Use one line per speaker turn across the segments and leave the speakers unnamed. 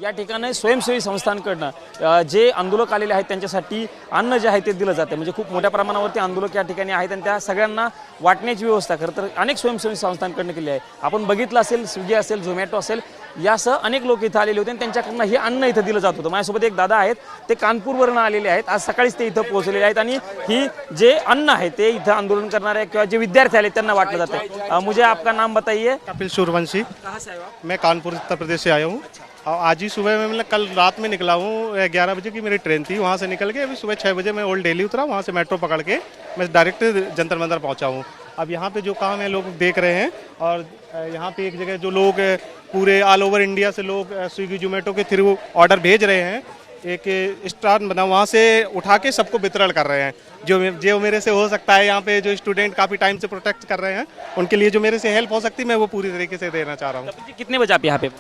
या ठिकाणी स्वयंसेवी संस्थांकडनं जे आंदोलक आलेले आहेत त्यांच्यासाठी अन्न जे आहे ते दिलं जातं, म्हणजे खूप मोठ्या प्रमाणावरती आंदोलक या ठिकाणी आहेत आणि त्या सगळ्यांना वाटण्याची व्यवस्था खरं तर अनेक स्वयंसेवी संस्थांकडनं केली आहे. आपण बघितलं असेल, स्विगी असेल, झोमॅटो असेल, यासह अनेक लोक इथं आलेले होते आणि त्यांच्याकडनं हे अन्न इथं दिलं जात होतं. माझ्यासोबत एक दादा आहेत, ते कानपूरवरून आलेले आहेत, आज सकाळीच ते इथं पोहोचलेले आहेत आणि ही जे अन्न आहे ते इथं आंदोलन करणारे किंवा जे विद्यार्थी आले त्यांना वाटलं जातं. मुझे आपका नाम बताइए.
कपिल सूर्यवंशी.
कहाँ से आए हो आप?
मैं कानपुर उत्तर प्रदेश से आया हूँ और आज ही सुबह में मतलब कल रात में निकला हूँ. 11 बजे की मेरी ट्रेन थी, वहाँ से निकल के अभी सुबह 6 बजे मैं ओल्ड दिल्ली उतरा, वहाँ से मेट्रो पकड़ के मैं डायरेक्ट जंतर मंतर पहुँचा हूँ. अब यहाँ पे जो काम है लोग देख रहे हैं और यहाँ पे एक जगह जो लोग पूरे ऑल ओवर इंडिया से लोग स्विगी जोमेटो के थ्रू ऑर्डर भेज रहे हैं, एक स्टार बना वहाँ से उठा के सबको वितरण कर रहे हैं. जो मेरे से हो सकता है, यहाँ पे जो स्टूडेंट काफ़ी टाइम से प्रोटेक्ट कर रहे हैं उनके लिए जो मेरे से हेल्प हो सकती है मैं वो पूरी तरीके से देना चाह रहा हूँ.
कपिल जी, कितने बजे आप यहाँ पे?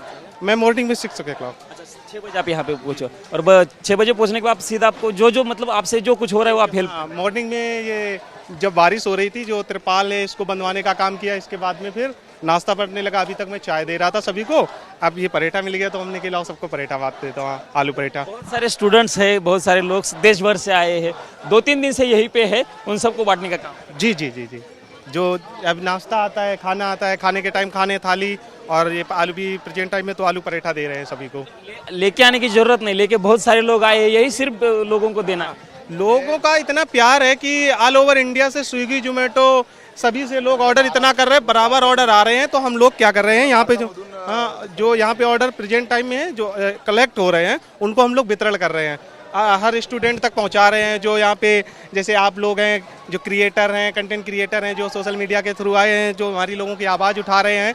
मैं मॉर्निंग में 6 o'clock.
अच्छा, 6 बजे आप यहाँ पे पहुँचो और 6 बजे पहुँचने के बाद सीधा आपको जो मतलब आपसे जो कुछ हो रहा है वो आप हेल्प.
हाँ, मॉर्निंग में ये जब बारिश हो रही थी जो तिरपाल है इसको बंधवाने का काम किया. इसके बाद में फिर नाश्ता पड़ने लगा. अभी तक मैं चाय दे रहा था सभी को. अब ये पराठा मिल गया तो हमने खिलाओ सबको पराठा बात देता हूँ, आलू पराठा.
बहुत सारे स्टूडेंट्स हैं, बहुत सारे लोग देश भर से आए हैं, 2-3 दिन से यहीं पे है, उन सबको बांटने का काम.
जी जी जी जी. जो अब नाश्ता आता है, खाना आता है, खाने के टाइम खाने थाली और ये आलू भी प्रेजेंट टाइम में तो आलू पराठा दे रहे हैं सभी को.
लेके आने की जरूरत नहीं, लेके बहुत सारे लोग आए हैं, यही सिर्फ लोगों को देना.
लोगों का इतना प्यार है कि ऑल ओवर इंडिया से स्विगी जोमेटो सभी से लोग ऑर्डर इतना कर रहे हैं, बराबर ऑर्डर आ रहे हैं. तो हम लोग क्या कर रहे हैं यहाँ पे जो यहाँ पे ऑर्डर प्रेजेंट टाइम में है जो कलेक्ट हो रहे हैं उनको हम लोग वितरण कर रहे हैं, हर स्टूडेंट तक पहुंचा रहे हैं. जो यहाँ पे जैसे आप लोग हैं, जो क्रिएटर हैं, कंटेंट क्रिएटर हैं, जो सोशल मीडिया के थ्रू आए हैं, जो हमारी लोगों की आवाज़ उठा रहे हैं,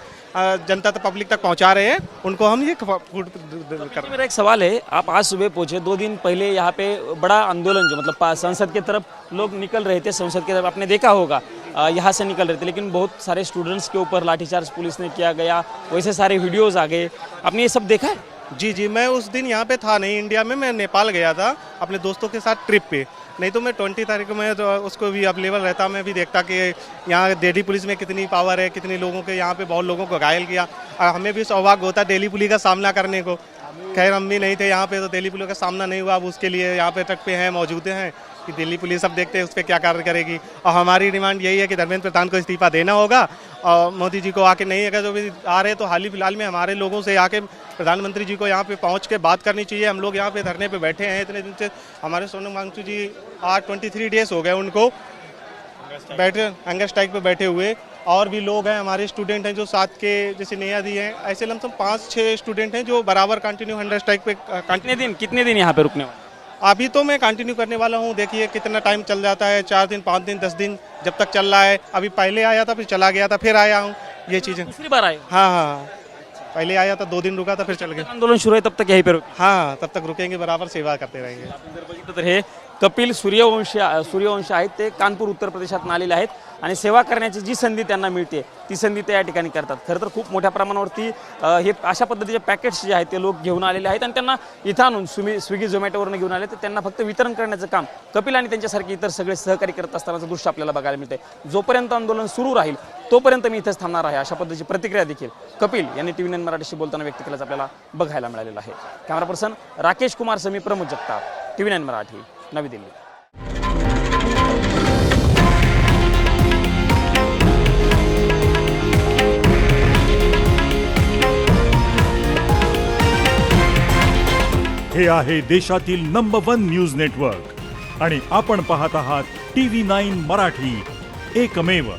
जनता तक पब्लिक तक पहुंचा रहे हैं, उनको हम ये फूड कर रहे हैं.
मेरा एक सवाल है, आप आज सुबह पहुंचे, 2 दिन पहले यहाँ पे बड़ा आंदोलन जो मतलब संसद की तरफ लोग निकल रहे थे, संसद की तरफ आपने देखा होगा, यहाँ से निकल रहे थे, लेकिन बहुत सारे स्टूडेंट्स के ऊपर लाठीचार्ज पुलिस ने किया गया, वैसे सारे वीडियोज़ आ गए. आपने ये सब देखा है?
जी जी. मैं उस दिन यहाँ पे था नहीं इंडिया में, मैं नेपाल गया था अपने दोस्तों के साथ ट्रिप पे. नहीं तो मैं 20 तारीख को मैं तो उसको भी अवेलेबल रहता, मैं भी देखता कि यहाँ दिल्ली पुलिस में कितनी पावर है, कितने लोगों के यहाँ पे बहुत लोगों को घायल किया. और हमें भी सौभाग्य होता दिल्ली पुलिस का सामना करने को. खैर हम भी नहीं थे यहाँ पे तो दिल्ली पुलिस का सामना नहीं हुआ. अब उसके लिए यहाँ पे तट पे हैं, मौजूद हैं कि दिल्ली पुलिस अब देखते हैं उस पर क्या कार्य करेगी. और हमारी डिमांड यही है कि धर्मेंद्र प्रधान को इस्तीफा देना होगा और मोदी जी को आके नहीं अगर जो भी आ रहे तो हाल ही फिलहाल में हमारे लोगों से आके प्रधानमंत्री जी को यहाँ पे पहुँच के बात करनी चाहिए. हम लोग यहाँ पे धरने पे बैठे हैं इतने दिन से. हमारे सोनम वांगचू जी आज 23 डेज हो गए उनको बैठे हंगर स्ट्राइक पे बैठे हुए. और भी लोग हैं, हमारे स्टूडेंट हैं जो साथ के जैसे नेहा दी हैं, ऐसे लमसम 5-6 स्टूडेंट हैं जो बराबर कंटिन्यू हंगर स्ट्राइक पे
कितने दिन यहाँ पे रुकने वाले?
अभी तो मैं कंटिन्यू करने वाला हूँ. देखिए कितना टाइम चल जाता है, 4 दिन 5 दिन 10 दिन जब तक चल रहा है. अभी पहले आया था, फिर चला गया था, फिर आया हूँ. ये चीज़ें
दूसरी बार आए?
हाँ हाँ. पहले आया था, 2 दिन रुका था, फिर चल गया.
आंदोलन शुरू है तब तक यहीं पे रुके?
हाँ, तब तक रुकेंगे, बराबर सेवा करते रहेंगे.
आपण जर बघितलं तर हे कपिल सूर्यवंशी आहेत, ते कानपूर उत्तर प्रदेशातून आलेले आहेत आणि सेवा करण्याची जी संधी त्यांना मिळते ती संधी ते या ठिकाणी करतात. खरं तर खूप मोठ्या प्रमाणावरती हे अशा पद्धतीचे पॅकेट्स जे आहेत ते लोक घेऊन आलेले आहेत आणि त्यांना इथं आणून स्विगी झोमॅटोवरून घेऊन आले तर त्यांना फक्त वितरण करण्याचं काम कपिल आणि त्यांच्यासारखे इतर सगळे सहकारी करत असतानाचं दृश्य आपल्याला बघायला मिळते. जोपर्यंत आंदोलन सुरू राहील तोपर्यंत मी इथंच थांबणार आहे, अशा पद्धतीची प्रतिक्रिया देखील कपिल यांनी TV9 मराठीशी बोलताना व्यक्त केल्याचं आपल्याला बघायला मिळालेलं आहे. कॅमेरा पर्सन राकेश कुमार समी, प्रमोद जगताप, TV9 मराठी, नवी दिल्ली.
हे आहे देशातील नंबर 1 न्यूज नेटवर्क आणि आपण पाहत आहात TV9 मराठी, एकमेव.